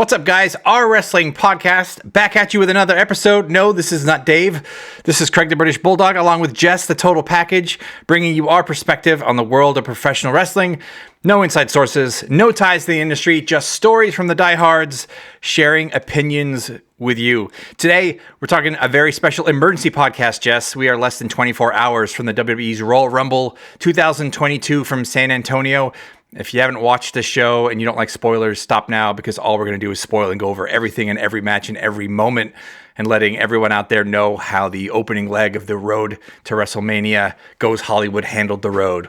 What's up, guys? Our Wrestling Podcast back at you with another episode. No, this is not Dave. This is Craig the British Bulldog, along with Jess, the Total Package, bringing you our perspective on the world of professional wrestling. No inside sources, no ties to the industry, just stories from the diehards, sharing opinions with you. Today, we're talking a very special emergency podcast, Jess. We are less than 24 hours from the WWE's Royal Rumble 2022 from San Antonio. If you haven't watched the show and you don't like spoilers, stop now, because all we're going to do is spoil and go over everything and every match and every moment and letting everyone out there know how the opening leg of the road to WrestleMania goes. Hollywood handled the road.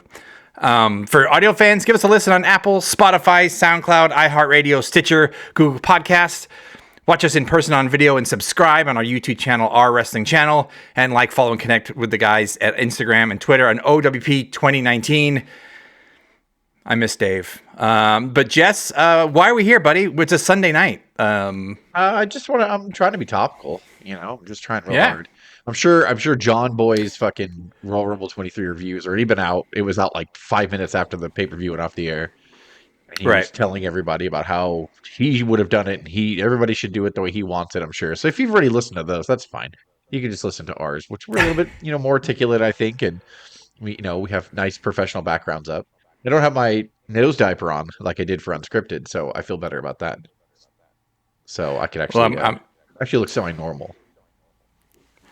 For audio fans, give us a listen on Apple, Spotify, SoundCloud, iHeartRadio, Stitcher, Google Podcast. Watch us in person on video and subscribe on our YouTube channel, Our Wrestling Channel, and like, follow, and connect with the guys at Instagram and Twitter on O.W.P 2019. I miss Dave. But Jess, why are we here, buddy? It's a Sunday night. I'm trying to be topical, I'm just trying real hard. I'm sure John Boy's fucking Royal Rumble 23 reviews already been out. It was out like 5 minutes after the pay-per-view went off the air. And he was telling everybody about how he would have done it, and everybody should do it the way he wants it, I'm sure. So if you've already listened to those, that's fine. You can just listen to ours, which we're a little bit, more articulate, I think, and we have nice professional backgrounds up. I don't have my nose diaper on like I did for Unscripted, so I feel better about that. So I can actually actually look semi-normal.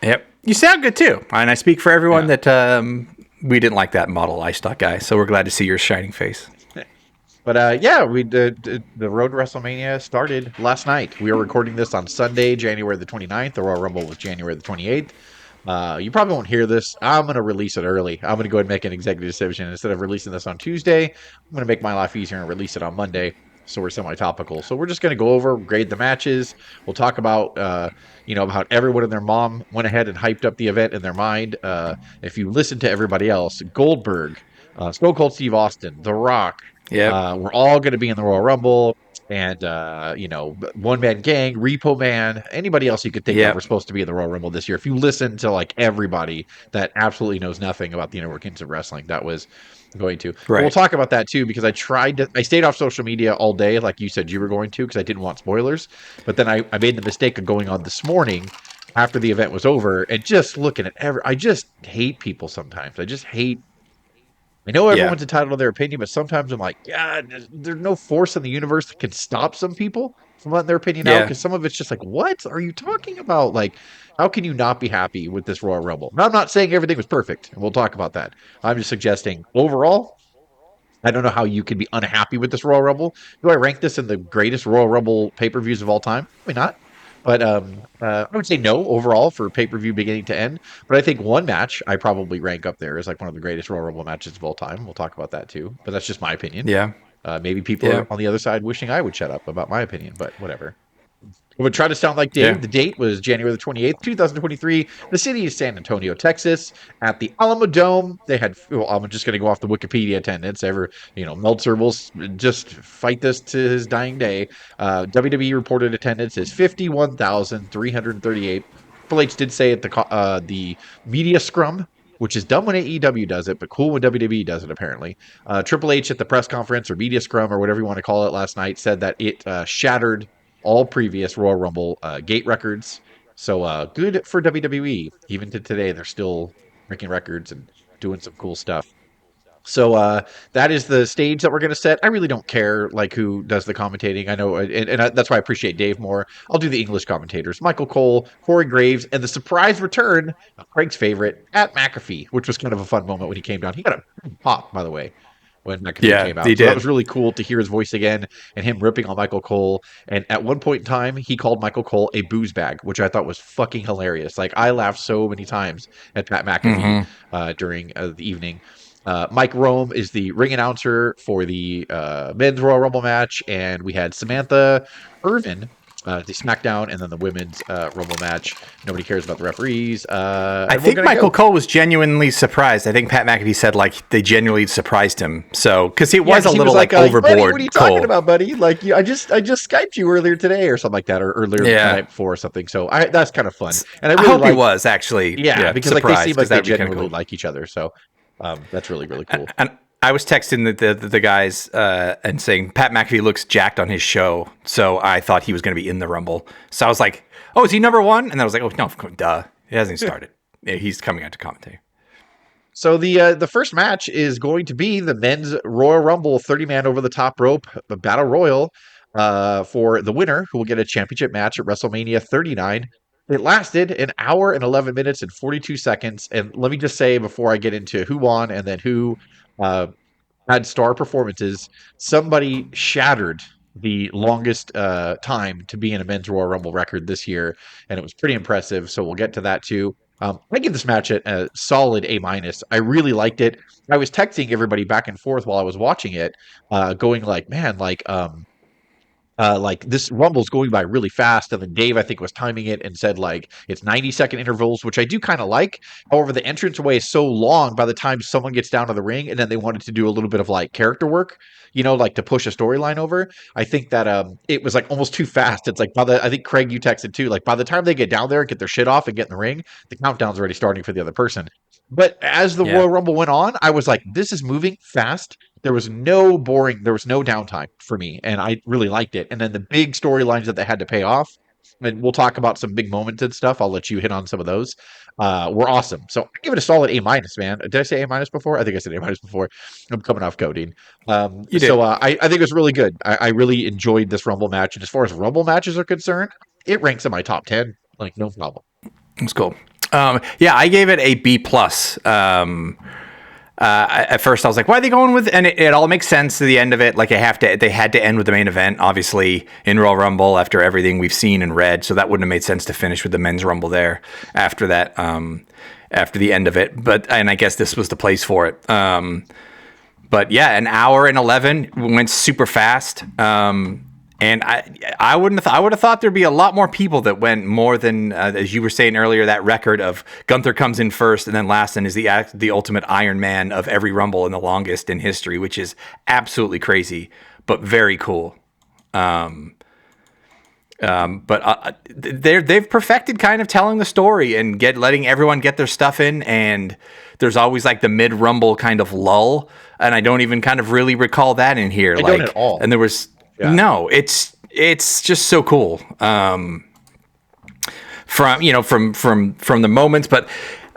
Yep. You sound good, too. And I speak for everyone that we didn't like that model iStock guy, so we're glad to see your shining face. But we did, the road to WrestleMania started last night. We are recording this on Sunday, January the 29th. The Royal Rumble was January the 28th. You probably won't hear this. I'm going to release it early. I'm going to go ahead and make an executive decision. Instead of releasing this on Tuesday, I'm going to make my life easier and release it on Monday, so we're semi-topical. So we're just going to go over, grade the matches. We'll talk about, about everyone and their mom went ahead and hyped up the event in their mind. If you listen to everybody else, Goldberg, Stone Cold Steve Austin, The Rock, we're all going to be in the Royal Rumble. And, One Man Gang, Repo Man, anybody else you could think of were supposed to be in the Royal Rumble this year. If you listen to, everybody that absolutely knows nothing about the inner workings of wrestling, that was going to. Right. We'll talk about that, too, because I stayed off social media all day, like you said you were going to, because I didn't want spoilers. But then I made the mistake of going on this morning after the event was over and just looking at I just hate people sometimes. I know everyone's entitled to their opinion, but sometimes I'm like, there's no force in the universe that can stop some people from letting their opinion out, because some of it's just like, what are you talking about? Like, how can you not be happy with this Royal Rumble? Now, I'm not saying everything was perfect, and we'll talk about that. I'm just suggesting, overall, I don't know how you could be unhappy with this Royal Rumble. Do I rank this in the greatest Royal Rumble pay-per-views of all time? Probably not. But I would say no overall for pay-per-view beginning to end. But I think one match I probably rank up there as like one of the greatest Royal Rumble matches of all time. We'll talk about that too. But that's just my opinion. Yeah. Maybe people are on the other side wishing I would shut up about my opinion, but whatever. I would try to sound like Dave. Yeah. The date was January the 28th, 2023. The city is San Antonio, Texas. At the Alamo Dome, they had, I'm just going to go off the Wikipedia attendance. Meltzer will just fight this to his dying day. WWE reported attendance is 51,338. Triple H did say at the media scrum, which is dumb when AEW does it, but cool when WWE does it, apparently. Triple H at the press conference or media scrum or whatever you want to call it last night said that it shattered all previous Royal Rumble gate records. So good for WWE. Even to today, they're still breaking records and doing some cool stuff. So that is the stage that we're going to set. I really don't care who does the commentating. I know, and that's why I appreciate Dave more. I'll do the English commentators. Michael Cole, Corey Graves, and the surprise return of Craig's favorite, Pat McAfee, which was kind of a fun moment when he came down. He got a pop, by the way, when McAfee came out. He did. That was really cool to hear his voice again and him ripping on Michael Cole. And at one point in time, he called Michael Cole a booze bag, which I thought was fucking hilarious. I laughed so many times at Pat McAfee during the evening. Mike Rome is the ring announcer for the men's Royal Rumble match, and we had Samantha Irvin, the SmackDown, and then the women's Rumble match. Nobody cares about the referees. I think Michael Cole was genuinely surprised. I think Pat McAfee said they genuinely surprised him. So because he was a little overboard. Buddy, what are you talking about, buddy? I just Skyped you earlier today or something like that, or earlier the night before or something. So that's kind of fun. And I hope he was actually because they seem like they genuinely like each other. So. That's really, really cool. I was texting the guys and saying Pat McAfee looks jacked on his show, so I thought he was going to be in the Rumble. So I was like, "Oh, is he number one?" And I was like, "Oh no, duh, it hasn't started. Yeah, he's coming out to commentate." So the first match is going to be the men's Royal Rumble 30-man over the top rope battle royal for the winner, who will get a championship match at WrestleMania 39. It lasted an hour and 11 minutes and 42 seconds. And let me just say before I get into who won and then who uh, had star performances, somebody shattered the longest time to be in a men's Royal Rumble record this year, and it was pretty impressive. So we'll get to that too. I give this match a solid A minus. I really liked it. I was texting everybody back and forth while I was watching it, going like, "Man, like this Rumble's going by really fast." And then Dave, I think, was timing it and said like it's 90-second intervals, which I do kind of like. However, the entranceway is so long by the time someone gets down to the ring, and then they wanted to do a little bit of like character work, like to push a storyline over. I think that it was like almost too fast. It's like I think Craig, you texted too, like by the time they get down there and get their shit off and get in the ring, the countdown's already starting for the other person. But as the Royal Rumble went on, I was like, this is moving fast. There was no downtime for me, and I really liked it. And then the big storylines that they had to pay off, and we'll talk about some big moments and stuff. I'll let you hit on some of those. Were awesome. So I give it a solid A minus, man. Did I say A minus before? I think I said A minus before. I'm coming off codeine. You did. So I think it was really good. I really enjoyed this Rumble match, and as far as Rumble matches are concerned, it ranks in my top 10, like no problem. It's cool. I gave it a B plus. At first I was like, why are they going with, and it all makes sense to the end of it. Like they had to end with the main event, obviously, in Royal Rumble after everything we've seen and read. So that wouldn't have made sense to finish with the men's Rumble there after that, after the end of it. And I guess this was the place for it. But yeah, an hour and 11 went super fast. And I would have thought there'd be a lot more people that went more than, as you were saying earlier, that record of Gunther comes in first and then last and is the ultimate Iron Man of every Rumble and the longest in history, which is absolutely crazy, but very cool. But they've perfected kind of telling the story and letting everyone get their stuff in, and there's always like the mid Rumble kind of lull, and I don't even kind of really recall that in here. I don't at all. And there was. Yeah. No, it's just so cool. From the moments, but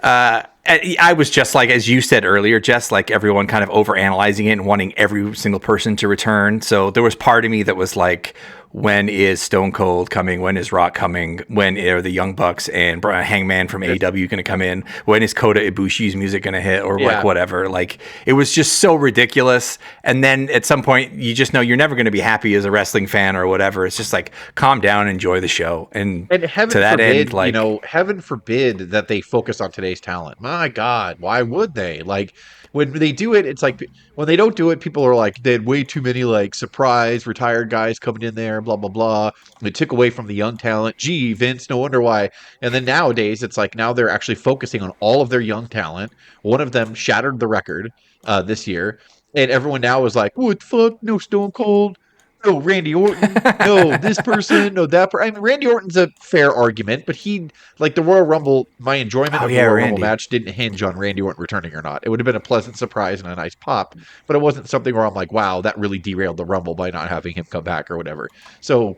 I was just like, as you said earlier, just like everyone kind of overanalyzing it and wanting every single person to return. So there was part of me that was like, when is Stone Cold coming? When is Rock coming? When are the Young Bucks and Hangman from AEW going to come in? When is Kota Ibushi's music going to hit, or like whatever? Like, it was just so ridiculous. And then at some point, you just know you're never going to be happy as a wrestling fan or whatever. It's just like, calm down, enjoy the show. And heaven to that forbid, end, like, heaven forbid that they focus on today's talent. My God, why would they? Like, when they do it, it's like, when they don't do it, people are like, they had way too many like surprise retired guys coming in there, blah blah blah. It took away from the young talent. Gee, Vince, no wonder why. And then nowadays, it's like now they're actually focusing on all of their young talent. One of them shattered the record this year, and everyone now is like, what the fuck? No Stone Cold. No, Randy Orton. No, this person. No, that person. I mean, Randy Orton's a fair argument, but like the Royal Rumble, my enjoyment of the Royal Rumble match didn't hinge on Randy Orton returning or not. It would have been a pleasant surprise and a nice pop, but it wasn't something where I'm like, wow, that really derailed the Rumble by not having him come back or whatever. So,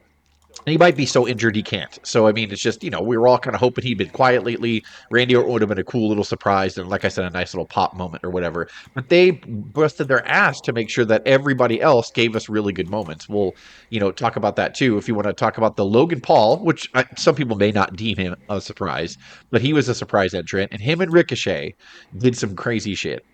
he might be so injured he can't. So, I mean, it's just, we were all kind of hoping he'd been quiet lately. Randy Orton would have been a cool little surprise and, like I said, a nice little pop moment or whatever. But they busted their ass to make sure that everybody else gave us really good moments. We'll, talk about that too. If you want to talk about the Logan Paul, which some people may not deem him a surprise, but he was a surprise entrant. And him and Ricochet did some crazy shit.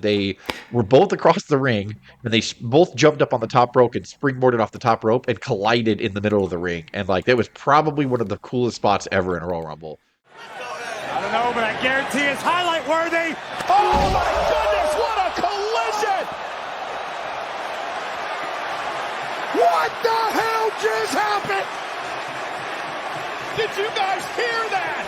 They were both across the ring, and they both jumped up on the top rope and springboarded off the top rope and collided in the middle of the ring. And like, that was probably one of the coolest spots ever in a Royal Rumble. I don't know, but I guarantee it's highlight worthy. Oh my goodness, what a collision! What the hell just happened? Did you guys hear that?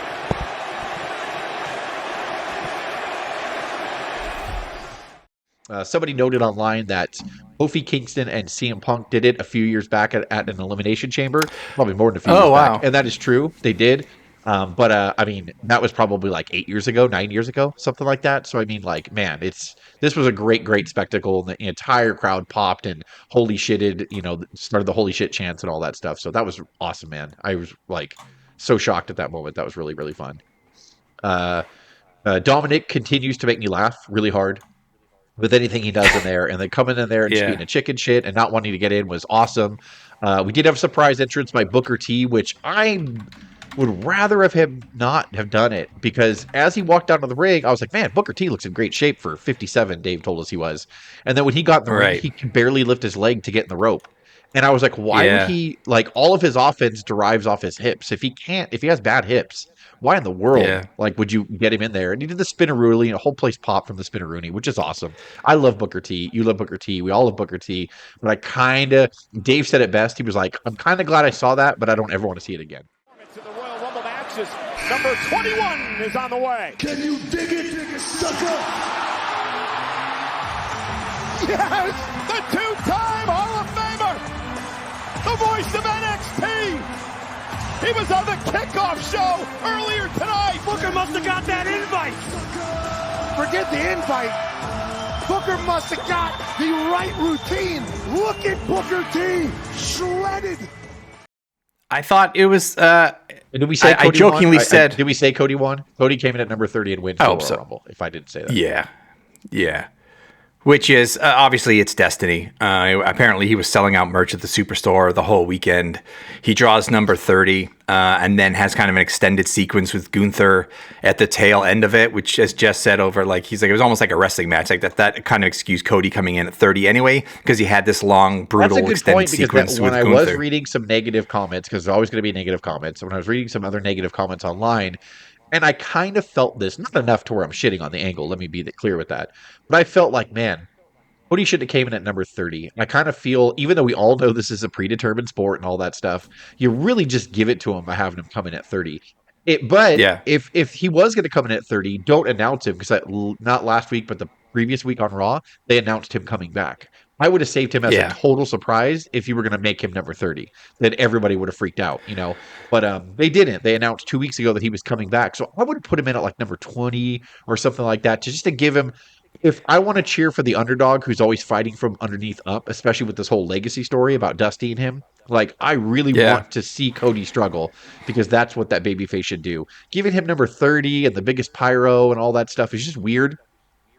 Somebody noted online that Kofi Kingston and CM Punk did it a few years back at an Elimination Chamber, probably more than a few years back. And that is true. They did. But I mean, that was probably like 8 years ago, 9 years ago, something like that. So I mean, like, man, this was a great spectacle. And the entire crowd popped and holy shitted, started the holy shit chants and all that stuff. So that was awesome, man. I was like so shocked at that moment. That was really fun. Uh, Dominic continues to make me laugh really hard with anything he does in there, and then coming in there and just Yeah. being a chicken shit and not wanting to get in was awesome. We did have a surprise entrance by Booker T, which I would rather have him not have done it, because as he walked out of the ring, I was like, man, Booker T looks in great shape for 57. Dave told us he was, and then when he got in the ring, Right. he could barely lift his leg to get in the rope. And I was like, why would Yeah. he, like, all of his offense derives off his hips? If he has bad hips, why in the world, Yeah. like, would you get him in there? And he did the spinneroonie, and a whole place popped from the spinneroonie, which is awesome. I love Booker T. You love Booker T. We all love Booker T. But I kind of, Dave said it best. He was like, I'm kind of glad I saw that, but I don't ever want to see it again. To the Royal Rumble matches. Number 21 is on the way. Can you dig it, sucker? Yes, the two-time Hall of Famer, the voice of NXT. He was on the kickoff show earlier tonight. Booker must have got that invite. Forget the invite. Booker must have got the right routine. Look at Booker T, shredded. I thought it was. Did we say I Cody jokingly won? said. Did we say Cody won? Cody came in at number 30 and wins the I Royal hope so. Rumble, if I didn't say that. Yeah. Which is obviously it's destiny. Apparently, he was selling out merch at the Superstore the whole weekend. He draws number 30, and then has kind of an extended sequence with Gunther at the tail end of it, which, as Jess said, he's like, it was almost like a wrestling match. Like that kind of excused Cody coming in at 30 anyway, because he had this long, brutal, That's a good extended point, because sequence when with I Gunther. was reading some negative comments, because there's always going to be negative comments, when I was reading some other negative comments online, and I kind of felt this, not enough to where I'm shitting on the angle, let me be clear with that, but I felt like, man, Cody should have came in at number 30. I kind of feel, even though we all know this is a predetermined sport and all that stuff, you really just give it to him by having him come in at 30. But Yeah. if he was going to come in at 30, don't announce him, because not last week, but the previous week on Raw, they announced him coming back. I would have saved him as a total surprise if you were going to make him number 30. Then everybody would have freaked out, But they didn't. They announced 2 weeks ago that he was coming back. So I would have put him in at like number 20 or something like that, just to give him. If I want to cheer for the underdog who's always fighting from underneath up, especially with this whole legacy story about Dusty and him, like, I really want to see Cody struggle, because that's what that babyface should do. Giving him number 30 and the biggest pyro and all that stuff is just weird.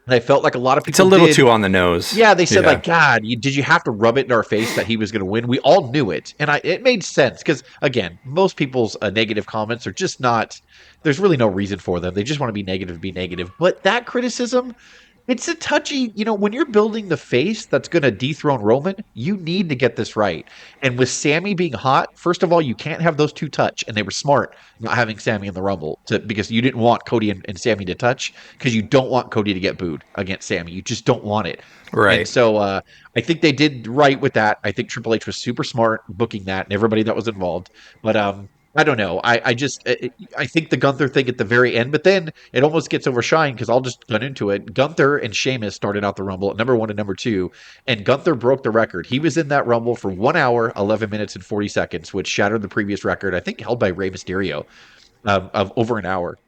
And I felt like a lot of people It's a little too on the nose. Yeah, they said, like, God, did you have to rub it in our face that he was going to win? We all knew it. And it made sense, because, again, most people's negative comments are just not, there's really no reason for them. They just want to be negative. But that criticism, it's a touchy, when you're building the face that's going to dethrone Roman, you need to get this right. And with Sammy being hot, first of all, you can't have those two touch. And they were smart not having Sammy in the Rumble, because you didn't want Cody and Sammy to touch, because you don't want Cody to get booed against Sammy. You just don't want it. Right. And so I think they did right with that. I think Triple H was super smart booking that and everybody that was involved. But I don't know. I think the Gunther thing at the very end, but then it almost gets overshined, because I'll just gun into it. Gunther and Sheamus started out the Rumble at number 1 and number 2, and Gunther broke the record. He was in that Rumble for 1 hour, 11 minutes, and 40 seconds, which shattered the previous record, I think held by Rey Mysterio, of over an hour.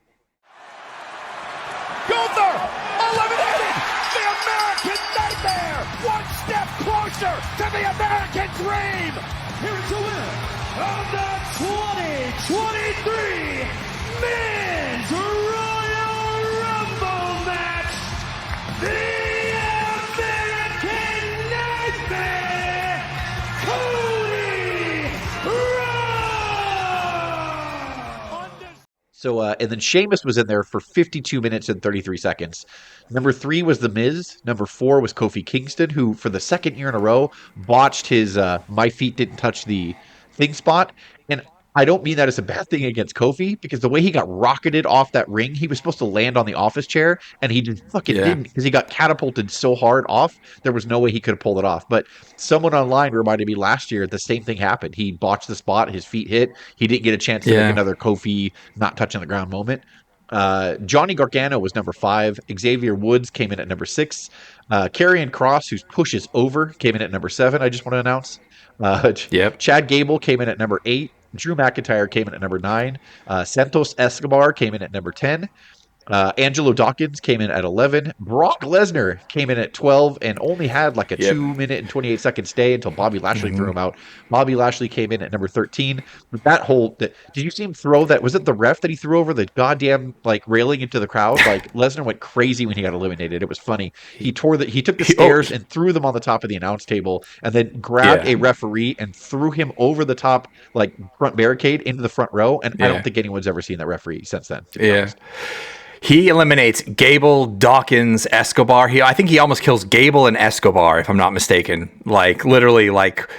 Gunther eliminated the American Nightmare. One step closer to the American Dream. Here is the winner of the 2023 Men's Royal Rumble match, the American Nightmare, Cody Rhodes. So, and then Sheamus was in there for 52 minutes and 33 seconds. Number 3 was The Miz. Number 4 was Kofi Kingston, who for the second year in a row botched his "my feet didn't touch the thing" spot. And I don't mean that as a bad thing against Kofi, because the way he got rocketed off that ring, he was supposed to land on the office chair, and he just fucking didn't, because he got catapulted so hard off, there was no way he could have pulled it off. But someone online reminded me last year the same thing happened. He botched the spot, his feet hit, he didn't get a chance to make another Kofi not touching the ground moment. Johnny Gargano was number 5. Xavier Woods came in at number 6. Karrion Kross, who pushes over, came in at number 7. I just want to announce. Chad Gable came in at number 8. Drew McIntyre came in at number 9. Santos Escobar came in at number 10. Angelo Dawkins came in at 11. Brock Lesnar came in at 12 and only had like a Yep. 2-minute and 28-second stay until Bobby Lashley threw him out. Bobby Lashley came in at number 13. Did you see him throw that? Was it the ref that he threw over the goddamn like railing into the crowd? Like Lesnar went crazy when he got eliminated. It was funny. He took the stairs and threw them on the top of the announce table and then grabbed a referee and threw him over the top like front barricade into the front row. And I don't think anyone's ever seen that referee since then. To be honest. He eliminates Gable, Dawkins, Escobar. I think he almost kills Gable and Escobar, if I'm not mistaken. Like, literally, like,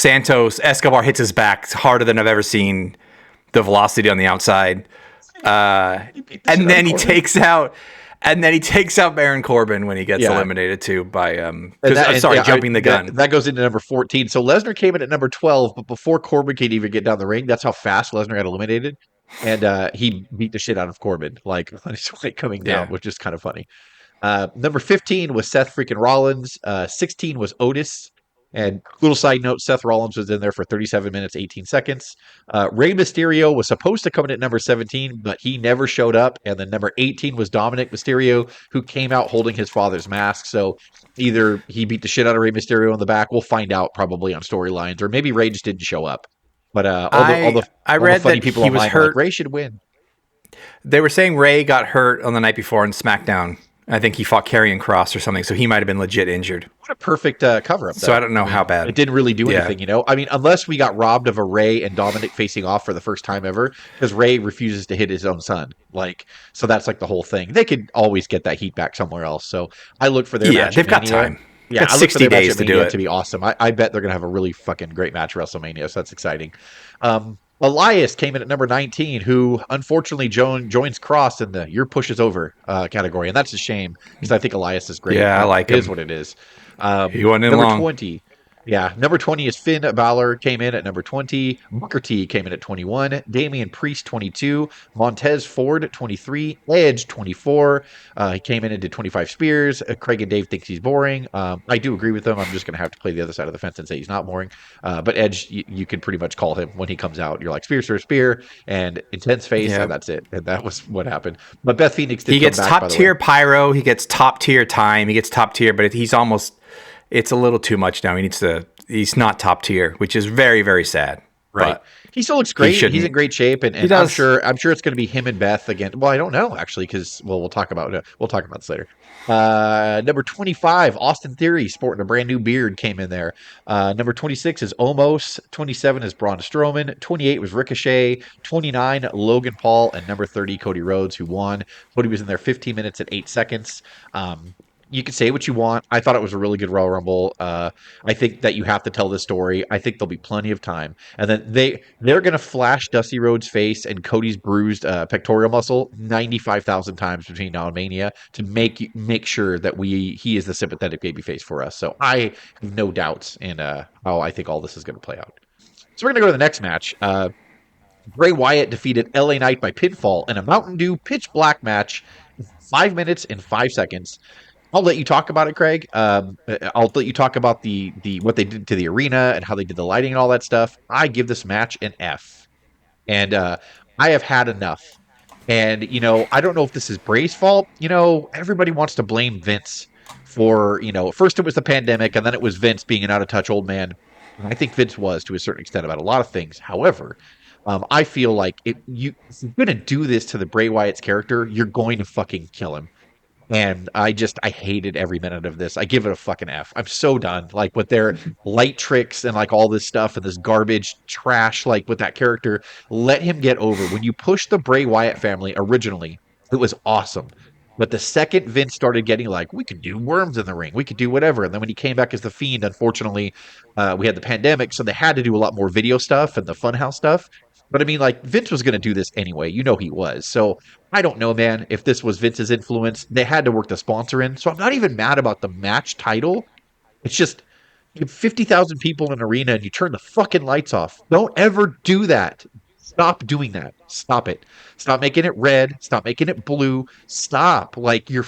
Escobar hits his back harder than I've ever seen the velocity on the outside. And then he takes out Baron Corbin when he gets eliminated, too, by, jumping the gun. That goes into number 14. So Lesnar came in at number 12, but before Corbin could even get down the ring, that's how fast Lesnar got eliminated. And he beat the shit out of Corbin, like on his way coming down, which is kind of funny. Number 15 was Seth freaking Rollins. 16 was Otis. And little side note, Seth Rollins was in there for 37 minutes, 18 seconds. Rey Mysterio was supposed to come in at number 17, but he never showed up. And then number 18 was Dominic Mysterio, who came out holding his father's mask. So either he beat the shit out of Rey Mysterio in the back. We'll find out probably on storylines, or maybe Rey just didn't show up. But all the funny people online were like, Rey should win. They were saying Rey got hurt on the night before on SmackDown. I think he fought Karrion Kross or something, so he might have been legit injured. What a perfect cover-up, though. So I don't know how bad. It didn't really do anything, you know? I mean, unless we got robbed of a Rey and Dominic facing off for the first time ever, because Rey refuses to hit his own son. So that's like the whole thing. They could always get that heat back somewhere else. So I look for their match. Yeah, they've got time. Yeah, got 60 days to do it. To be awesome. I bet they're going to have a really fucking great match at WrestleMania, so that's exciting. Elias came in at number 19, who unfortunately joins Cross in the "your push is over" category, and that's a shame because I think Elias is great. Yeah, I like him. It is what it is. He went in number long. 20. Yeah, number 20 is Finn Balor came in at number 20. Booker T came in at 21. Damian Priest 22. Montez Ford 23. Edge 24. He came in and did 25 spears. Craig and Dave thinks he's boring. I do agree with them. I'm just going to have to play the other side of the fence and say he's not boring. But Edge, you can pretty much call him when he comes out. You're like spear, spear, and intense face, and that's it. And that was what happened. But Beth Phoenix did He gets come back, top tier pyro. He gets top tier time. He gets top tier, but he's almost. It's a little too much now. He's not top tier, which is very, very sad. Right. But he still looks great. He's in great shape, and I'm sure it's going to be him and Beth again. Well, I don't know actually, because we'll talk about this later. Number 25, Austin Theory, sporting a brand new beard, came in there. Number 26 is Omos. 27 is Braun Strowman. 28 was Ricochet. 29 Logan Paul, and number 30 Cody Rhodes, who won. Cody was in there 15 minutes and 8 seconds. You can say what you want. I thought it was a really good Royal Rumble. I think that you have to tell this story. I think there'll be plenty of time. And then they're going to flash Dusty Rhodes' face and Cody's bruised pectoral muscle 95,000 times between now and Mania to make sure that he is the sympathetic babyface for us. So I have no doubts in how I think all this is going to play out. So we're going to go to the next match. Bray Wyatt defeated LA Knight by pinfall in a Mountain Dew pitch black match, 5 minutes and 5 seconds. I'll let you talk about it, Craig. I'll let you talk about the what they did to the arena and how they did the lighting and all that stuff. I give this match an F. And I have had enough. And, I don't know if this is Bray's fault. Everybody wants to blame Vince for, first it was the pandemic and then it was Vince being an out-of-touch old man. And I think Vince was to a certain extent about a lot of things. However, I feel like if you're going to do this to the Bray Wyatt's character, you're going to fucking kill him. And I hated every minute of this. I give it a fucking F. I'm so done. Like with their light tricks and like all this stuff and this garbage trash, like with that character, let him get over. When you push the Bray Wyatt family originally, it was awesome. But the second Vince started getting like, we could do worms in the ring, we could do whatever. And then when he came back as the Fiend, unfortunately, we had the pandemic. So they had to do a lot more video stuff and the Funhouse stuff. But I mean, like, Vince was going to do this anyway. He was. So I don't know, man, if this was Vince's influence. They had to work the sponsor in. So I'm not even mad about the match title. It's just, you have 50,000 people in an arena and you turn the fucking lights off. Don't ever do that. Stop doing that. Stop it. Stop making it red. Stop making it blue. Stop. Like you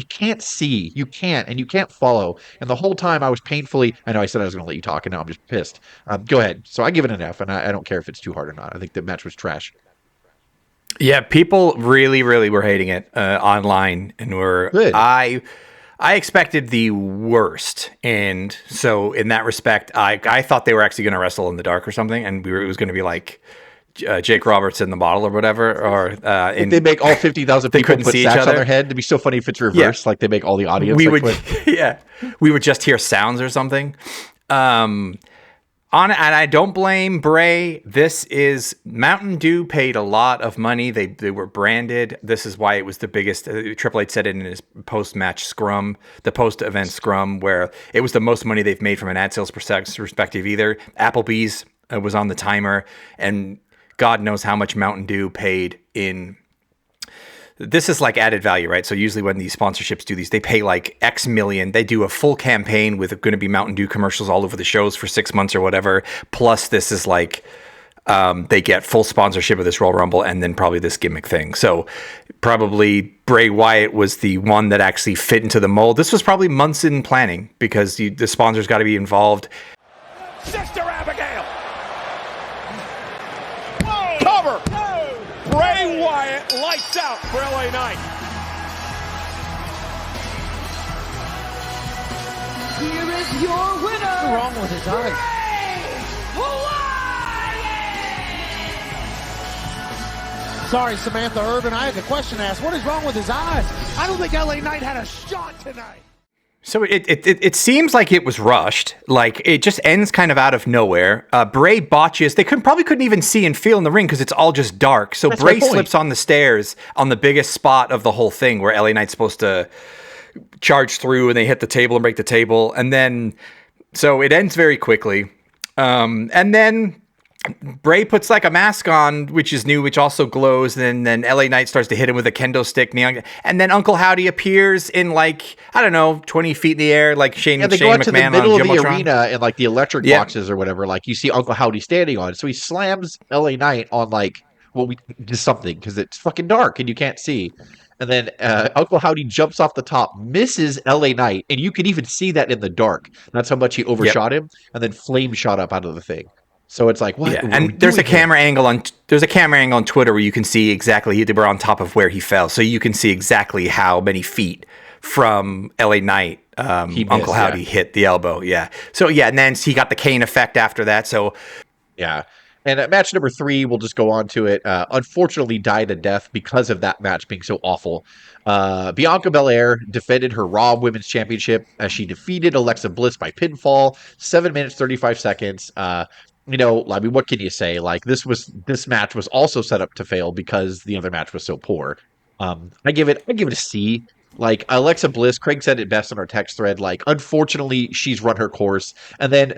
can't see. You can't, and you can't follow. And the whole time I was painfully. I know I said I was going to let you talk, and now I'm just pissed. Go ahead. So I give it an F, and I don't care if it's too hard or not. I think the match was trash. Yeah, people really, really were hating it online, and were Good. I expected the worst, and so in that respect, I thought they were actually going to wrestle in the dark or something, and it was going to be like Jake Roberts in the bottle or whatever, or If they make all 50,000 people couldn't put see each sacks on other. their head, it'd be so funny if it's reversed. Like they make all the audience. we like, would, we would just hear sounds or something. And I don't blame Bray. This is Mountain Dew paid a lot of money. They were branded. This is why it was the biggest. Triple H said it in his post-match scrum, the post-event scrum, where it was the most money they've made from an ad sales perspective either. Applebee's was on the timer, and God knows how much Mountain Dew paid in. This is like added value, right? So usually when these sponsorships do these, they pay like X million. They do a full campaign with going to be Mountain Dew commercials all over the shows for 6 months or whatever. Plus this is like, they get full sponsorship of this Royal Rumble and then probably this gimmick thing. So probably Bray Wyatt was the one that actually fit into the mold. This was probably months in planning because the sponsors got to be involved. Sister Abigail. Cover. Bray Wyatt lights out for LA Knight. Here is your winner. What's wrong with his eyes? Sorry, Samantha Urban. I had the question asked. What is wrong with his eyes? I don't think LA Knight had a shot tonight. So it seems like it was rushed. Like it just ends kind of out of nowhere. Bray botches. They probably couldn't even see and feel in the ring because it's all just dark. So That's Bray my point. slips on the stairs on the biggest spot of the whole thing where LA Knight's supposed to charge through, and they hit the table and break the table. And then, so it ends very quickly. And then Bray puts like a mask on, which is new, which also glows. And then LA Knight starts to hit him with a kendo stick. And then Uncle Howdy appears in like, I don't know, 20 feet in the air, like Shane they go out to the McMahon middle on of the Jumbotron. arena and like the electric boxes or whatever. Like you see Uncle Howdy standing on. So he slams LA Knight on like just something because it's fucking dark and you can't see. And then Uncle Howdy jumps off the top, misses LA Knight, and you can even see that in the dark. That's how much he overshot him, and then flame shot up out of the thing. So it's like, what? Yeah, and there's a camera angle on Twitter where you can see exactly. They were on top of where he fell, so you can see exactly how many feet from LA Knight Uncle Howdy hit the elbow. Yeah. So yeah, and then he got the cane effect after that. So yeah. And at match number 3, we'll just go on to it. Unfortunately, died a death because of that match being so awful. Bianca Belair defended her Raw Women's Championship as she defeated Alexa Bliss by pinfall, 7 minutes 35 seconds. I mean, what can you say? Like this match was also set up to fail because the other match was so poor. I give it a C. Like Alexa Bliss, Craig said it best on our text thread. Like, unfortunately, she's run her course, and then.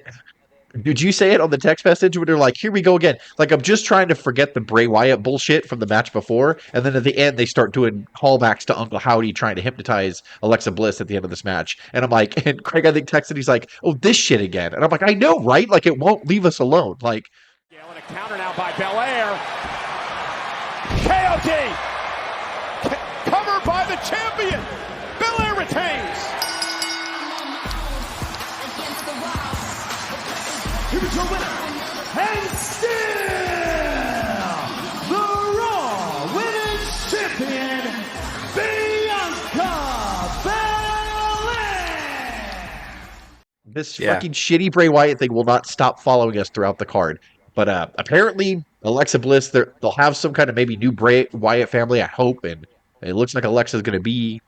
Did you say it on the text message when they're like, here we go again? Like, I'm just trying to forget the Bray Wyatt bullshit from the match before. And then at the end, they start doing callbacks to Uncle Howdy trying to hypnotize Alexa Bliss at the end of this match. And I'm like, and Craig, I think, texted, he's like, oh, this shit again. And I'm like, I know, right? Like, it won't leave us alone. Like, And a counter now by Belair. KOD. Covered by the champion. Belair retains. Here's your winner, and still the Raw Women's Champion, Bianca Belair. this fucking shitty Bray Wyatt thing will not stop following us throughout the card. But apparently, Alexa Bliss, they'll have some kind of maybe new Bray Wyatt family, I hope. And it looks like Alexa's going to be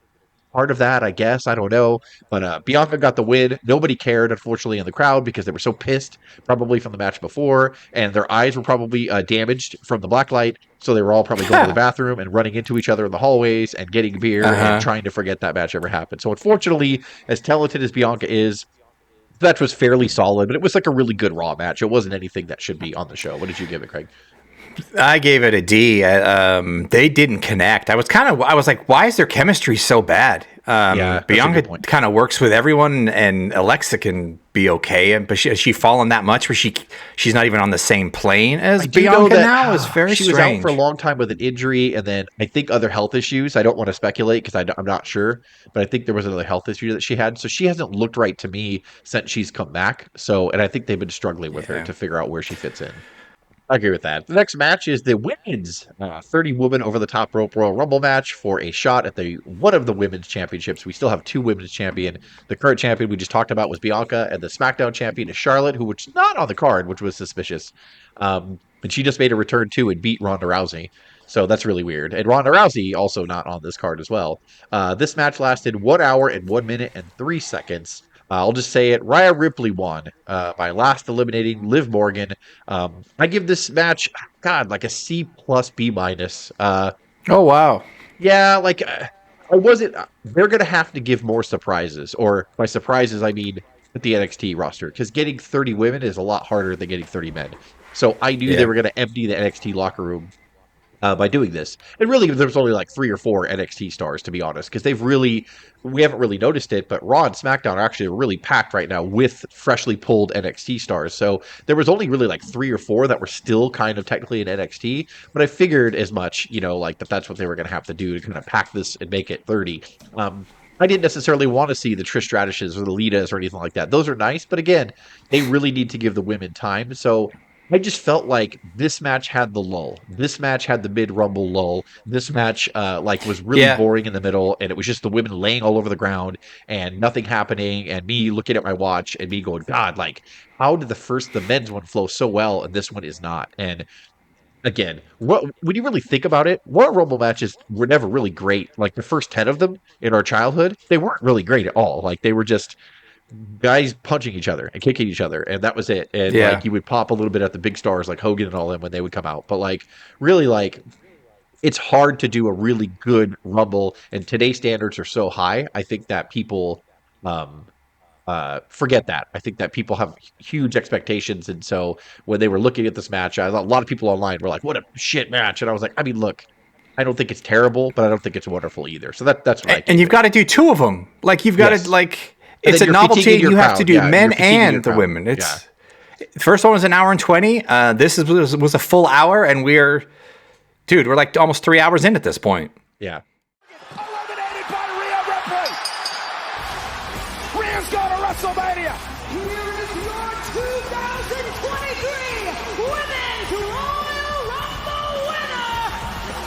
part of that, I guess. I don't know. But Bianca got the win. Nobody cared, unfortunately, in the crowd because they were so pissed, probably from the match before. And their eyes were probably damaged from the black light. So they were all probably going to the bathroom and running into each other in the hallways and getting beer and trying to forget that match ever happened. So unfortunately, as talented as Bianca is, the match was fairly solid, but it was like a really good Raw match. It wasn't anything that should be on the show. What did you give it, Craig? I gave it a D. They didn't connect. I was like, why is their chemistry so bad? Yeah, that's a good Bianca point. kind of works with everyone, and Alexa can be okay. But has she fallen that much where she's not even on the same plane as I do know Bianca that now? Is very she was out strange. for a long time with an injury, and then I think other health issues. I don't want to speculate because I'm not sure, but I think there was another health issue that she had. So she hasn't looked right to me since she's come back. So, and I think they've been struggling with her Yeah. to figure out where she fits in. I agree with that. The next match is the women's 30 woman over the top rope Royal Rumble match for a shot at the one of the women's championships. We still have two women's champion. The current champion we just talked about was Bianca, and the SmackDown champion is Charlotte, who was not on the card, which was suspicious. And she just made a return too and beat Ronda Rousey. So that's really weird. And Ronda Rousey also not on this card as well. This match lasted 1 hour and 1 minute and 3 seconds. I'll just say it. Rhea Ripley won by last eliminating Liv Morgan. I give this match, God, like a C plus B minus. Oh wow. Yeah, like I wasn't. They're gonna have to give more surprises, or by surprises I mean with the NXT roster, because getting 30 women is a lot harder than getting 30 men. So I knew they were gonna empty the NXT locker room by doing this. And really, there's only like 3 or 4 NXT stars, to be honest, because we haven't really noticed it, but Raw and SmackDown are actually really packed right now with freshly pulled NXT stars. So there was only really like 3 or 4 that were still kind of technically in NXT, but I figured as much, like that's what they were going to have to do to kind of pack this and make it 30. I didn't necessarily want to see the Trish Stratushes or the Litas or anything like that. Those are nice, but again, they really need to give the women time. So I just felt like this match had the lull. This match had the mid-rumble lull. This match was really boring in the middle, and it was just the women laying all over the ground and nothing happening, and me looking at my watch and me going, God, like, how did the men's one flow so well and this one is not? And again, when you really think about it, Royal Rumble matches were never really great. Like the first 10 of them in our childhood, they weren't really great at all. Like they were just guys punching each other and kicking each other, and that was it. And like you would pop a little bit at the big stars like Hogan and all them when they would come out, but like really, like it's hard to do a really good Rumble, and today's standards are so high. I think that people forget that. I think that people have huge expectations, and so when they were looking at this match, a lot of people online were like, "What a shit match!" And I was like, I mean, look, I don't think it's terrible, but I don't think it's wonderful either. So that's what and you've got to do 2 of them. Like you've got to like. It's a novelty. You have to do men and the women. It's the first one was an hour and 20. This was a full hour, and we're like almost 3 hours in at this point. Yeah. Eliminated by Rhea Ripley. Rhea's going to WrestleMania. Here is your 2023 Women's Royal Rumble winner,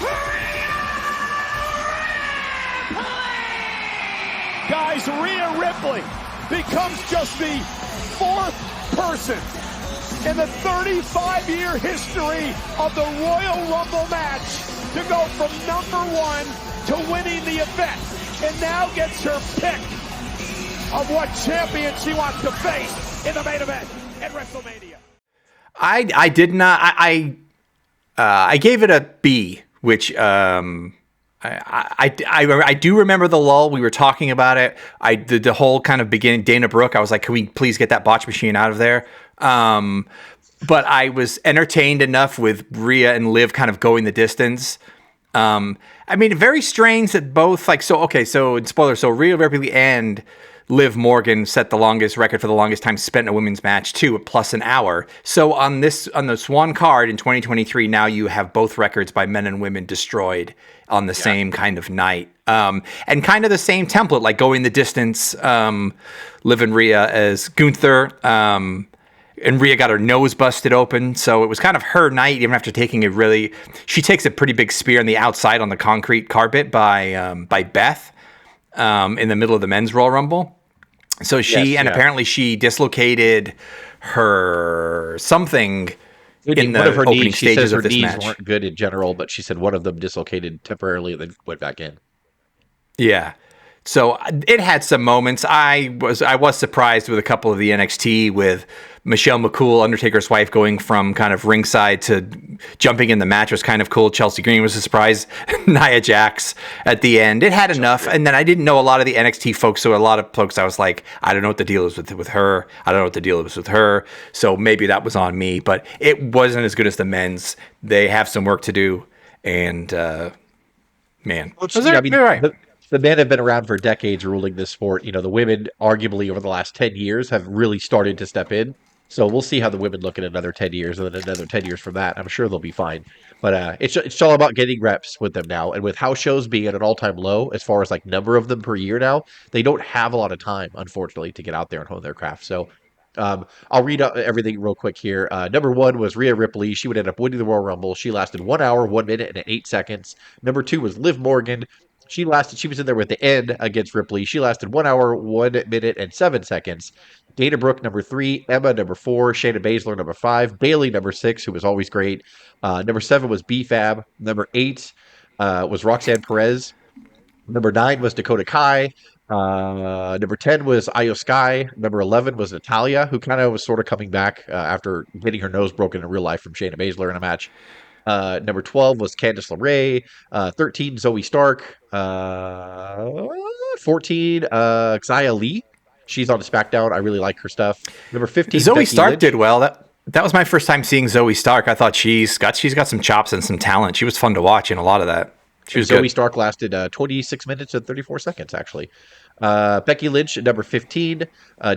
Rhea Ripley! Guys, Rhea Ripley becomes just the 4th person in the 35-year history of the Royal Rumble match to go from number 1 to winning the event, and now gets her pick of what champion she wants to face in the main event at WrestleMania. I did not. I gave it a B, which I do remember the lull. We were talking about it. I did the whole kind of beginning. Dana Brooke. I was like, can we please get that botch machine out of there? But I was entertained enough with Rhea and Liv kind of going the distance. I mean, very strange that both so in spoilers, so Rhea Ripley and Liv Morgan set the longest record for the longest time spent in a women's match too, plus an hour. So on this one card in 2023, now you have both records by men and women destroyed on the same kind of night. And kind of the same template, like going the distance, Liv and Rhea as Gunther, and Rhea got her nose busted open. So it was kind of her night, even after taking she takes a pretty big spear on the outside on the concrete carpet by Beth in the middle of the men's Royal Rumble. So apparently she dislocated her something in the opening knees. stages of this knees match. Weren't good in general, but she said one of them dislocated temporarily and then went back in. Yeah. So it had some moments. I was surprised with a couple of the NXT with Michelle McCool, Undertaker's wife, going from kind of ringside to jumping in the match was kind of cool. Chelsea Green was a surprise. Nia Jax at the end. It had enough. And then I didn't know a lot of the NXT folks. So a lot of folks I was like, I don't know what the deal is with her. I don't know what the deal is with her. So maybe that was on me. But it wasn't as good as the men's. They have some work to do. And man. You're right. the men have been around for decades ruling this sport. The women, arguably over the last 10 years, have really started to step in. So we'll see how the women look in another 10 years, and then another 10 years from that. I'm sure they'll be fine. But it's all about getting reps with them now. And with house shows being at an all-time low, as far as like number of them per year now, they don't have a lot of time, unfortunately, to get out there and hone their craft. So I'll read out everything real quick here. Number one was Rhea Ripley. She would end up winning the Royal Rumble. She lasted 1 hour, 1 minute, and 8 seconds. Number two was Liv Morgan. She was in there with the end against Ripley. She lasted 1 hour, 1 minute, and 7 seconds. Dana Brooke, number three. Emma, number four. Shayna Baszler, number five. Bailey, number six, who was always great. Number seven was B-Fab. Number eight was Roxanne Perez. Number nine was Dakota Kai. Number 10 was Io Sky. Number 11 was Natalia, who kind of was sort of coming back after getting her nose broken in real life from Shayna Baszler in a match. Number 12 was Candice LeRae. 13, Zoe Stark. 14, Xia Li. She's on the SmackDown. I really like her stuff. Number 15, Zoe Becky Stark Lynch. did well. That was my first time seeing Zoe Stark. I thought she's got some chops and some talent. She was fun to watch in a lot of that. She was Zoe good. Stark lasted 26 minutes and 34 seconds, actually. Becky Lynch, number 15.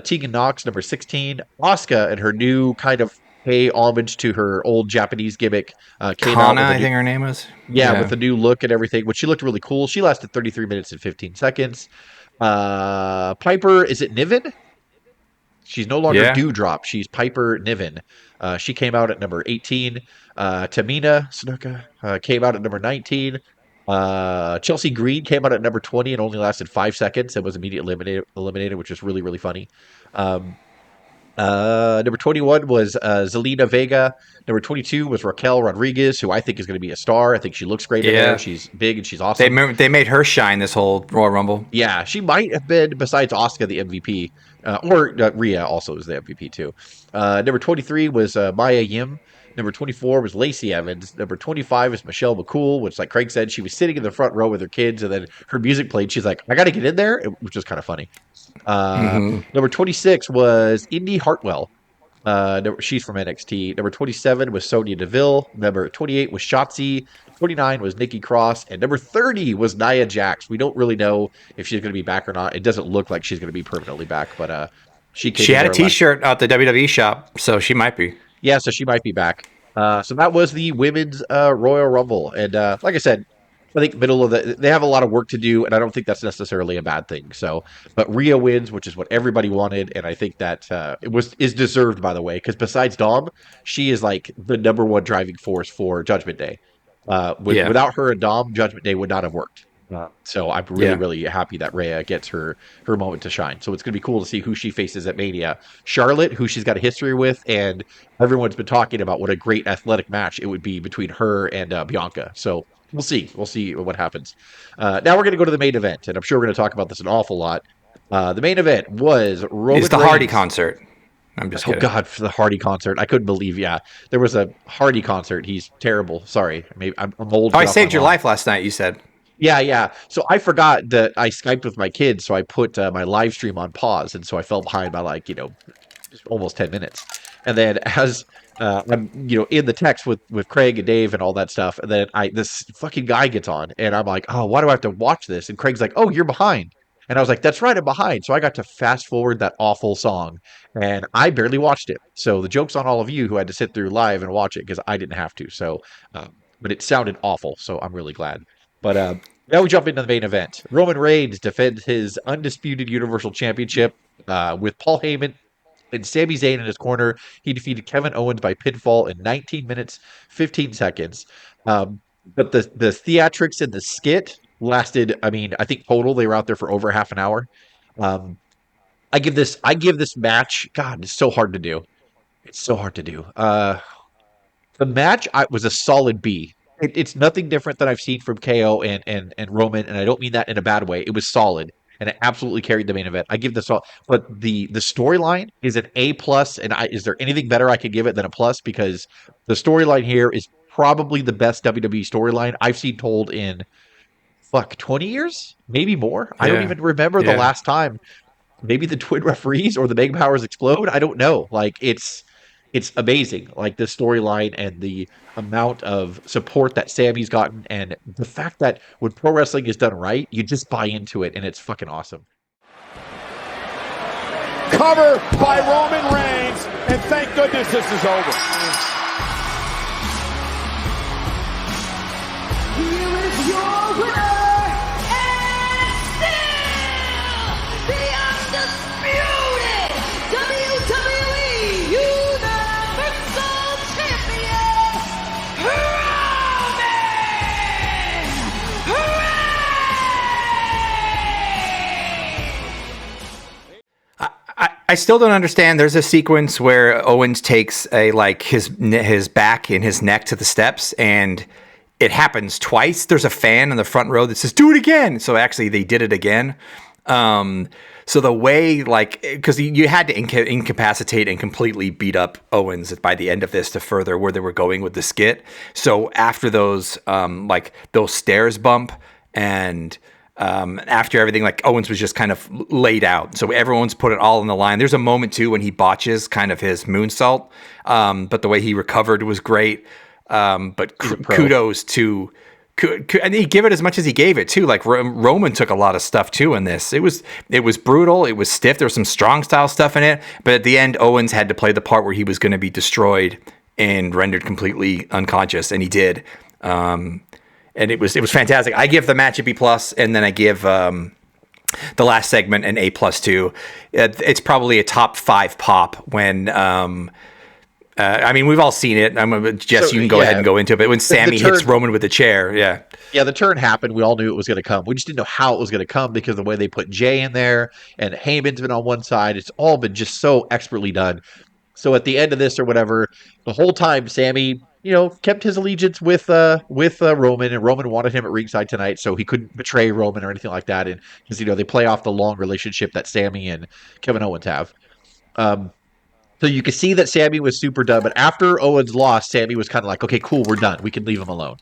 Tegan Knox, number 16. Asuka and her new kind of pay homage to her old Japanese gimmick came out Kana, with I think her name was. with the new look and everything, which she looked really cool. She lasted 33 minutes and 15 seconds. Piper, is it Niven? She's no longer Dewdrop. She's Piper Niven. She came out at number 18. Tamina Snuka came out at number 19. Chelsea Green came out at number 20 and only lasted 5 seconds and was immediately eliminated, which is really, really funny. Number 21 was Zelina Vega. Number 22 was Raquel Rodriguez, who I think is going to be a star. I think she looks great in there. She's big and she's awesome. They made her shine this whole Royal Rumble. Yeah, she might have been, besides Asuka, the MVP. Or Rhea also is the MVP too. Number 23 was Maya Yim. Number 24 was Lacey Evans. Number 25 is Michelle McCool, which, like Craig said, she was sitting in the front row with her kids, and then her music played. She's like, I got to get in there, which is kind of funny. Number 26 was Indy Hartwell. She's from NXT. Number 27 was Sonya Deville. Number 28 was Shotzi. 29 was Nikki Cross. And number 30 was Nia Jax. We don't really know if she's going to be back or not. It doesn't look like she's going to be permanently back, but she had a T-shirt at the WWE shop, so she might be. Yeah, so she might be back. So that was the women's Royal Rumble. And like I said, I think they have a lot of work to do, and I don't think that's necessarily a bad thing. So, but Rhea wins, which is what everybody wanted, and I think that is deserved, by the way, because besides Dom, she is like the number one driving force for Judgment Day. Without her and Dom, Judgment Day would not have worked. So I'm really happy that Rhea gets her moment to shine. So it's going to be cool to see who she faces at Mania. Charlotte, who she's got a history with, and everyone's been talking about what a great athletic match it would be between her and Bianca. So we'll see. We'll see what happens. Now we're going to go to the main event, and I'm sure we're going to talk about this an awful lot. The main event was Roman It's the Reigns. Hardy concert. I'm just kidding. Oh, God, for the Hardy concert. I couldn't believe, there was a Hardy concert. He's terrible. Sorry. Maybe I'm old. Oh, I saved your life last night, you said. Yeah. So I forgot that I Skyped with my kids, so I put my live stream on pause, and so I fell behind by almost 10 minutes. And then as I'm in the text with Craig and Dave and all that stuff, and then this fucking guy gets on, and I'm like, oh, why do I have to watch this? And Craig's like, oh, you're behind. And I was like, that's right, I'm behind. So I got to fast forward that awful song, and I barely watched it. So the joke's on all of you who had to sit through live and watch it, because I didn't have to. So, but it sounded awful, so I'm really glad. But now we jump into the main event. Roman Reigns defends his undisputed Universal Championship with Paul Heyman and Sami Zayn in his corner. He defeated Kevin Owens by pinfall in 19 minutes, 15 seconds. But the theatrics in the skit lasted, I think total they were out there for over half an hour. I give this match, God, it's so hard to do. It's so hard to do. The match was a solid B. It's nothing different than I've seen from KO and Roman, and I don't mean that in a bad way. It was solid, and it absolutely carried the main event. I give this all, but the storyline is an A+, and is there anything better I could give it than a plus? Because the storyline here is probably the best WWE storyline I've seen told in 20 years, maybe more. I don't even remember the last time. Maybe the twin referees or the Mega Powers explode. I don't know. it's amazing. Like the storyline and the amount of support that Sammy's gotten, and the fact that when pro wrestling is done right, you just buy into it, and it's fucking awesome. Cover by Roman Reigns, and thank goodness this is over. Here is your winner, and still the undisputed WWE Universal Champion, Roman Reigns! I still don't understand. There's a sequence where Owens takes his back and his neck to the steps, and it happens twice. There's a fan in the front row that says, "Do it again." So actually, they did it again. So the way, because you had to incapacitate and completely beat up Owens by the end of this to further where they were going with the skit. So after those, those stairs bump and after everything, Owens was just kind of laid out. So everyone's put it all on the line. There's a moment too when he botches kind of his moonsault, but the way he recovered was great. But kudos to, and he gave it as much as he gave it too. Like Roman took a lot of stuff too in this. It was brutal. It was stiff. There was some strong style stuff in it. But at the end, Owens had to play the part where he was going to be destroyed and rendered completely unconscious, and he did. And it was fantastic. I give the match a B+, and then I give the last segment an A+ too. It's probably a top 5 pop when. I mean, we've all seen it. Jess, you can go ahead and go into it. But when Sammy hits Roman with the chair, yeah, the turn happened. We all knew it was going to come. We just didn't know how it was going to come because of the way they put Jay in there and Heyman's been on one side. It's all been just so expertly done. So at the end of this or whatever, the whole time Sammy, kept his allegiance with Roman, and Roman wanted him at ringside tonight, so he couldn't betray Roman or anything like that. And because they play off the long relationship that Sammy and Kevin Owens have. So you could see that Sammy was super done, but after Owens lost, Sammy was kind of like, okay, cool, we're done. We can leave him alone.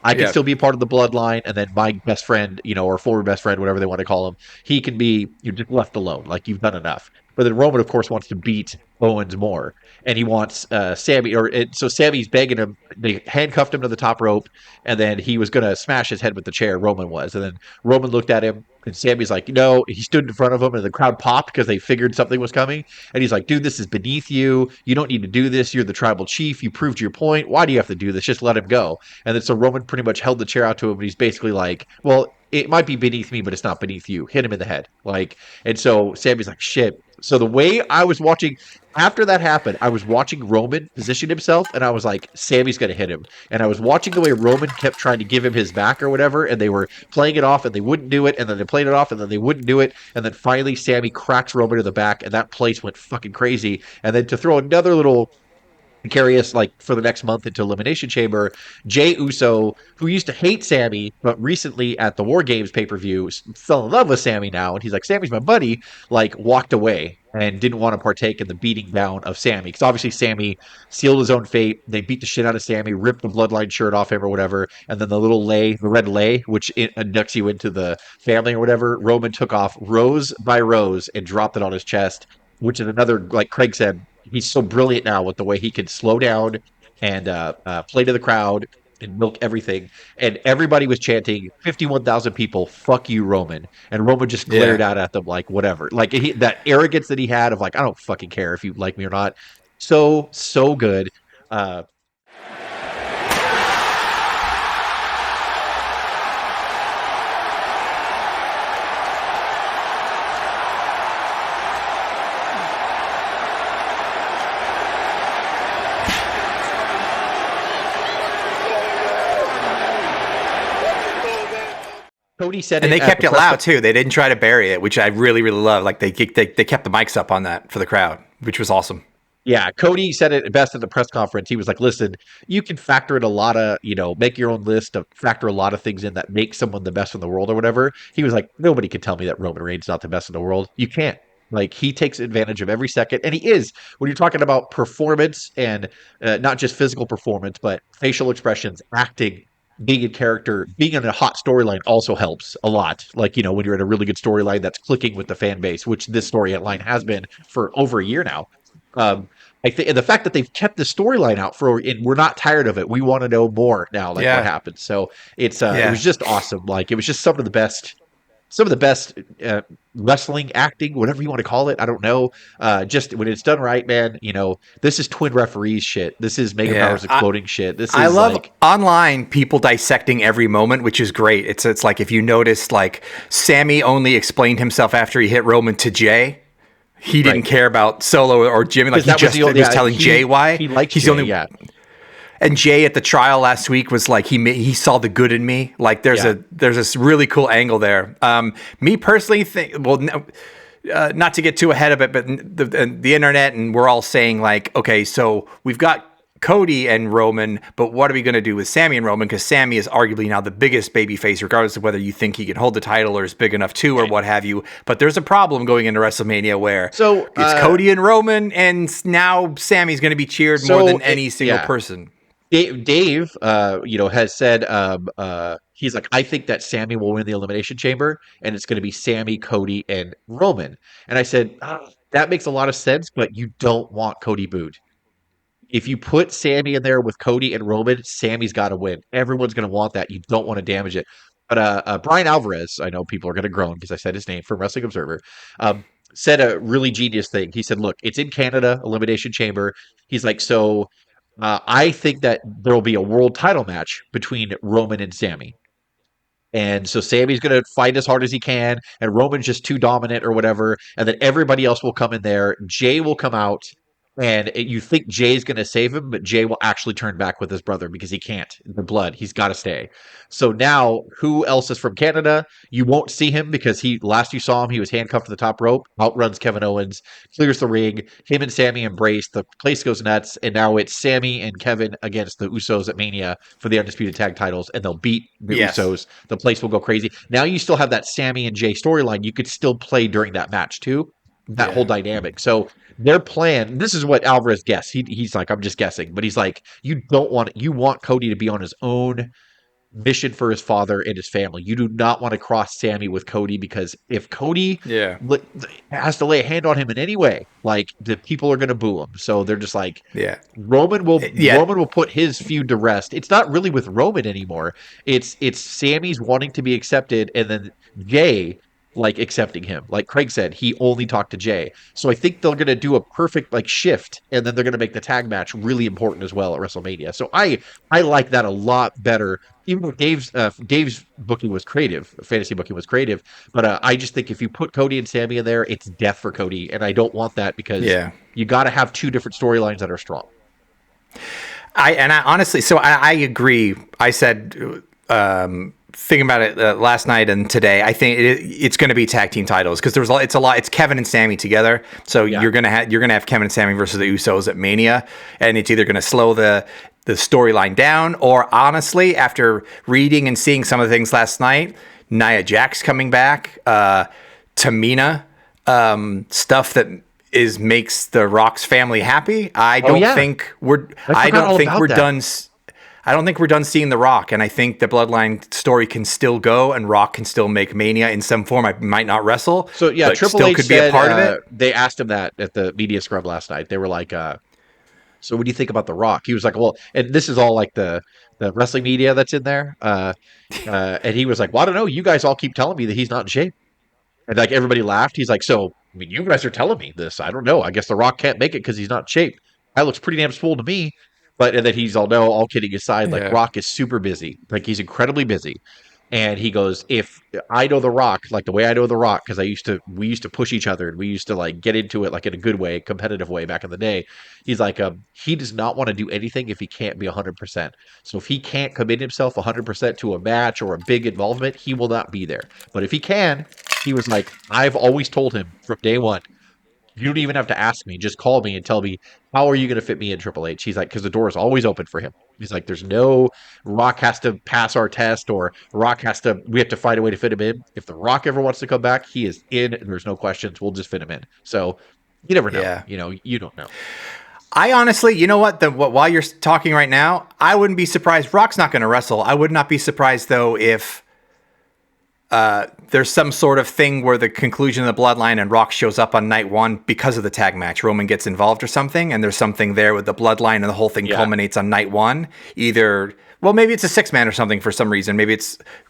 I can still be part of the bloodline, and then my best friend, or former best friend, whatever they want to call him, he can be just left alone. Like, you've done enough. But then Roman, of course, wants to beat Owens more, and he wants Sammy, so Sammy's begging him. They handcuffed him to the top rope, and then he was going to smash his head with the chair. Roman was, and then Roman looked at him, and Sammy's like, he stood in front of him, and the crowd popped because they figured something was coming, and he's like, dude, this is beneath you. You don't need to do this. You're the tribal chief. You proved your point. Why do you have to do this? Just let him go. And then so Roman pretty much held the chair out to him, and he's basically like, well, it might be beneath me, but it's not beneath you. Hit him in the head. And so Sammy's like, shit. So the way I was watching, after that happened, I was watching Roman position himself, and I was like, Sammy's going to hit him. And I was watching the way Roman kept trying to give him his back or whatever, and they were playing it off, and they wouldn't do it, and then they played it off, and then they wouldn't do it, and then finally Sammy cracks Roman in the back, and that place went fucking crazy. And then to throw another little carry us for the next month into Elimination Chamber, Jey Uso, who used to hate Sammy, but recently at the War Games pay-per-view fell in love with Sammy now, and he's like, Sammy's my buddy, walked away and didn't want to partake in the beating down of Sammy, because obviously Sammy sealed his own fate. They beat the shit out of Sammy, ripped the bloodline shirt off him or whatever, and then the red lei, which inducts you into the family or whatever, Roman took off rows by rows and dropped it on his chest, which is another, like Craig said, he's so brilliant now with the way he can slow down and play to the crowd and milk everything. And everybody was chanting, 51,000 people, fuck you, Roman. And Roman just glared out at them like, whatever. That arrogance that he had of I don't fucking care if you like me or not. So good. Cody said and they kept it loud too. They didn't try to bury it, which I really, really love. They kept the mics up on that for the crowd, which was awesome. Yeah, Cody said it best at the press conference. He was like, listen, you can factor in a lot of, make your own list of factor a lot of things in that make someone the best in the world or whatever. He was like, nobody can tell me that Roman Reigns is not the best in the world. You can't. He takes advantage of every second, and he is. When you're talking about performance and not just physical performance, but facial expressions, acting, being in character, being in a hot storyline also helps a lot. When you're in a really good storyline that's clicking with the fan base, which this storyline has been for over a year now. I think, and the fact that they've kept the storyline out and we're not tired of it. We want to know more now, like what Yeah. happened. So it Yeah. was just awesome. Like it was just some of the best wrestling acting, whatever you want to call it. I don't know. Just when it's done right, man. This is twin referees shit. This is Mega Yeah. Powers exploding shit. This I is love like online people dissecting every moment, which is great. It's like if you noticed, like Sammy only explained himself after he hit Roman to Jay. He didn't Right. care about Solo or Jimmy. Like he that was just the only was telling Jay why he liked he's Jay, the only. yeah. And Jay at the trial last week was like he saw the good in me. Like there's this really cool angle there. Me personally think not to get too ahead of it, but the internet and we're all saying like, okay, so we've got Cody and Roman, but what are we going to do with Sammy and Roman? Because Sammy is arguably now the biggest babyface, regardless of whether you think he can hold the title or is big enough to, or what have you. But there's a problem going into WrestleMania where it's Cody and Roman, and now Sammy's going to be cheered more than any single person. Dave, has said he's like, I think that Sammy will win the Elimination Chamber, and it's going to be Sammy, Cody, and Roman. And I said, that makes a lot of sense, but you don't want Cody booed. If you put Sammy in there with Cody and Roman, Sammy's got to win. Everyone's going to want that. You don't want to damage it. But Brian Alvarez, I know people are going to groan because I said his name from Wrestling Observer, said a really genius thing. He said, look, it's in Canada, Elimination Chamber. He's like, so I think that there will be a world title match between Roman and Sammy. And so Sammy's going to fight as hard as he can, and Roman's just too dominant or whatever. And then everybody else will come in there. Jay will come out, and you think Jay's going to save him, but Jay will actually turn back with his brother because he can't. The blood, he's got to stay. So now, who else is from Canada? You won't see him because last you saw him, he was handcuffed to the top rope, outruns Kevin Owens, clears the ring. Him and Sammy embrace. The place goes nuts, and now it's Sammy and Kevin against the Usos at Mania for the Undisputed Tag Titles, and they'll beat the Usos. The place will go crazy. Now you still have that Sammy and Jay storyline. You could still play during that match too. That whole dynamic. So their plan, this is what Alvarez guessed. He's like, I'm just guessing, but he's like, you want Cody to be on his own mission for his father and his family. You do not want to cross Sammy with Cody because if Cody has to lay a hand on him in any way, like the people are going to boo him. So they're just like, Roman will put his feud to rest. It's not really with Roman anymore. It's Sammy's wanting to be accepted, and then Jay like accepting him. Like Craig said, he only talked to Jay. So I think they're going to do a perfect like shift, and then they're going to make the tag match really important as well at WrestleMania. So I like that a lot better. Even though Dave's booking was creative, fantasy booking was creative, but I just think if you put Cody and Sammy in there, it's death for Cody, and I don't want that because you got to have two different storylines that are strong. I honestly, so I agree. I said, thinking about it last night and today, I think it's going to be tag team titles because it's a lot. It's Kevin and Sammy together, so you're gonna have Kevin and Sammy versus the Usos at Mania, and it's either going to slow the storyline down, or honestly, after reading and seeing some of the things last night, Nia Jax coming back, Tamina, stuff that makes the Rock's family happy. I don't think we're done. I don't think we're done seeing The Rock, and I think the Bloodline story can still go, and Rock can still make Mania in some form. I might not wrestle, so but Triple still H could said, be a part of it. They asked him that at the media scrum last night. They were like, so what do you think about The Rock? He was like, well, and this is all like the wrestling media that's in there. And he was like, well, I don't know. You guys all keep telling me that he's not in shape. And like everybody laughed. He's like, so, I mean, you guys are telling me this. I don't know. I guess The Rock can't make it because he's not in shape. That looks pretty damn swole to me. And then he's all kidding aside, like Rock is super busy. Like he's incredibly busy. And he goes, if I know The Rock, like the way I know The Rock, because we used to push each other and we used to like get into it like in a good way, competitive way back in the day. He's like, he does not want to do anything if he can't be 100%. So if he can't commit himself 100% to a match or a big involvement, he will not be there. But if he can, he was like, I've always told him from day one, you don't even have to ask me. Just call me and tell me, how are you going to fit me in Triple H? He's like, because the door is always open for him. He's like, there's no Rock has to pass our test or we have to find a way to fit him in. If The Rock ever wants to come back, he is in and there's no questions. We'll just fit him in. So you never know. Yeah. You don't know. I honestly, you know what? While you're talking right now, I wouldn't be surprised. Rock's not going to wrestle. I would not be surprised, though, if there's some sort of thing where the conclusion of the bloodline and Rock shows up on night 1 because of the tag match. Roman gets involved or something, and there's something there with the bloodline, and the whole thing culminates on night 1. Either, well, maybe it's a 6-man or something for some reason. Maybe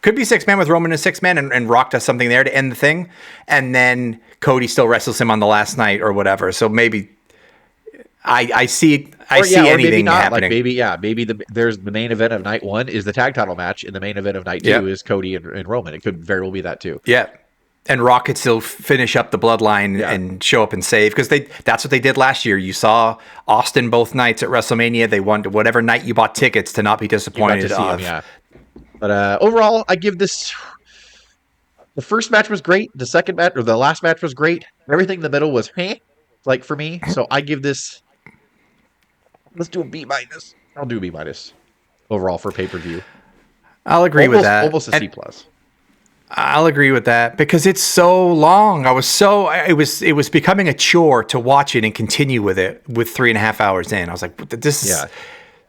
could be 6-man with Roman and 6-man, and Rock does something there to end the thing, and then Cody still wrestles him on the last night or whatever. So maybe I see anything maybe not. happening. Like maybe there's the main event of night 1 is the tag title match, and the main event of night 2 is Cody and Roman. It could very well be that too. Yeah. And Rock could still finish up the bloodline and show up and save, because that's what they did last year. You saw Austin both nights at WrestleMania. They won whatever night you bought tickets to not be disappointed of. But overall, I give this. The first match was great. The second match, or the last match, was great. Everything in the middle was like for me. So I give this. Let's do a B-. I'll do a B- overall for pay-per-view. I'll agree with that. Almost a C+. I'll agree with that, because it's so long. It was becoming a chore to watch it and continue with it with 3.5 hours in. I was like, this is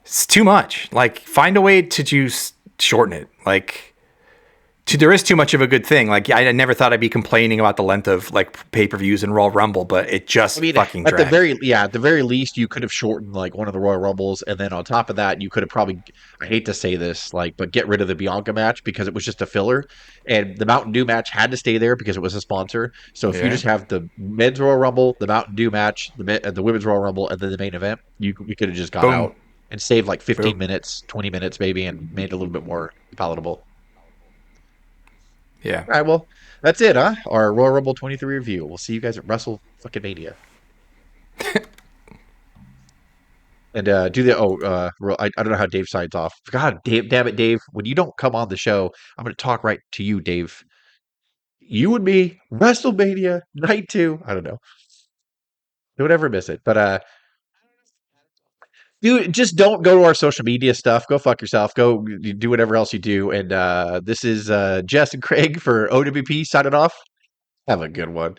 it's too much. Like, find a way to just shorten it. Like, there is too much of a good thing. Like, I never thought I'd be complaining about the length of like pay-per-views and Royal Rumble, but it just fucking dragged. At the very least, you could have shortened like one of the Royal Rumbles, and then on top of that, you could have probably, I hate to say this, but get rid of the Bianca match because it was just a filler, and the Mountain Dew match had to stay there because it was a sponsor. So if you just have the men's Royal Rumble, the Mountain Dew match, the women's Royal Rumble, and then the main event, we could have just gone out and saved like 15 minutes, 20 minutes maybe, and made it a little bit more palatable. Yeah. All right, well, that's it, huh? Our Royal Rumble 23 review. We'll see you guys at WrestleMania. And do the I don't know how Dave signs off. God, Dave, damn it, Dave! When you don't come on the show, I'm going to talk right to you, Dave. You and me, WrestleMania Night 2. I don't know. Don't ever miss it. But dude, just don't go to our social media stuff. Go fuck yourself. Go do whatever else you do. And this is Jess and Craig for O.W.P. signing off. Have a good one.